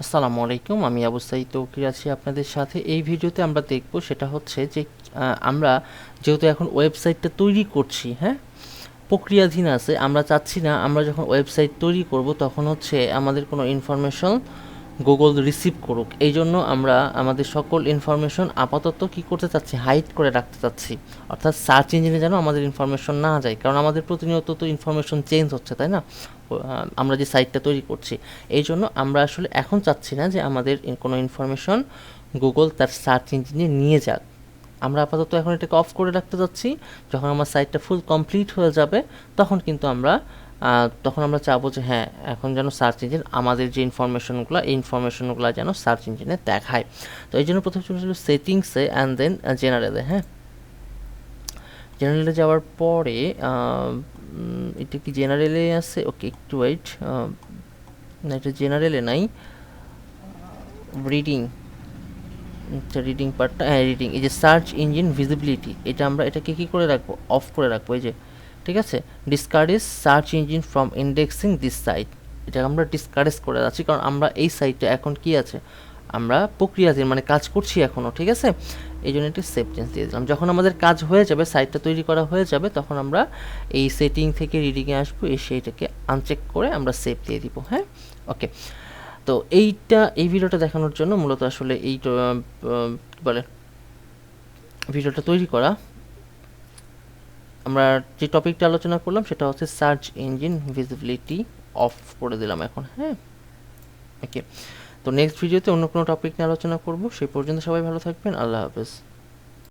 আসসালামু আলাইকুম, আমি আবু সাঈদ তৌকির আছি আপনাদের সাথে। এই ভিডিওতে আমরা দেখব সেটা হচ্ছে যে আমরা যেহেতু এখন ওয়েবসাইটটা তৈরি করছি, হ্যাঁ, প্রক্রিয়াধীন আছে, আমরা চাচ্ছি না আমরা যখন ওয়েবসাইট তৈরি করব তখন হচ্ছে আমাদের কোনো ইনফরমেশন গুগল রিসিভ করুক। এই জন্য আমরা আমাদের সকল ইনফরমেশন আপাতত কী করতে চাচ্ছি, হাইড করে রাখতে চাচ্ছি, অর্থাৎ সার্চ ইঞ্জিনে যেন আমাদের ইনফরমেশন না যায়, কারণ আমাদের প্রতিনিয়ত তো ইনফরমেশন চেঞ্জ হচ্ছে, তাই না? আমরা যে সাইটটা তৈরি করছি, এই জন্য আমরা আসলে এখন চাচ্ছি না যে আমাদের কোনো ইনফরমেশন গুগল তার সার্চ ইঞ্জিনে নিয়ে যাক। আমরা আপাতত এখন এটাকে অফ করে রাখতে চাচ্ছি। যখন আমার সাইটটা ফুল কমপ্লিট হয়ে যাবে তখন কিন্তু আমরা চাবো যে হ্যাঁ, এখন যেন সার্চ ইঞ্জিন আমাদের যে ইনফরমেশনগুলো, এই ইনফরমেশনগুলো যেন সার্চ ইঞ্জিনে দেখায়। তো এই জন্য প্রথমে চলে যাবো সেটিংসে অ্যান্ড দেন জেনারেলে। হ্যাঁ, জেনারেলে যাওয়ার পরে এটা কি জেনারেলে আছে? ওকে, একটু ওয়েট। না, এটা জেনারেলে নাই, রিডিং। আচ্ছা, রিডিং পার্টটা, হ্যাঁ রিডিং। এই যে সার্চ ইঞ্জিন ভিজিবিলিটি, এটা আমরা এটাকে কী করে রাখবো, অফ করে রাখবো। এই যে ঠিক আছে, discourage search engine from indexing this site, এটা আমরা ডিসকারেজ করে যাচ্ছি, কারণ আমরা এই সাইটটা এখন কি আছে, আমরা প্রক্রিয়াধীন, মানে কাজ করছি এখনও, ঠিক আছে? এই জন্য একটি সেভ চেঞ্জ দিয়ে দিলাম। যখন আমাদের কাজ হয়ে যাবে, সাইটটা তৈরি করা হয়ে যাবে, তখন আমরা এই সেটিং থেকে রিডিংয়ে আসবো, এসে এটাকে আনচেক করে আমরা সেভ দিয়ে দিব। হ্যাঁ, ওকে। তো এই ভিডিওটা দেখানোর জন্য মূলত আসলে বলে ভিডিওটা তৈরি করা। আমরা যে টপিকটা আলোচনা করলাম সেটা হচ্ছে সার্চ ইঞ্জিন ভিজিবিলিটি, অফ করে দিলাম এখন। হ্যাঁ, ওকে। তো নেক্সট ভিডিওতে অন্য কোনো টপিক নিয়ে আলোচনা করব। সেই পর্যন্ত সবাই ভালো থাকবেন। আল্লাহ হাফেজ।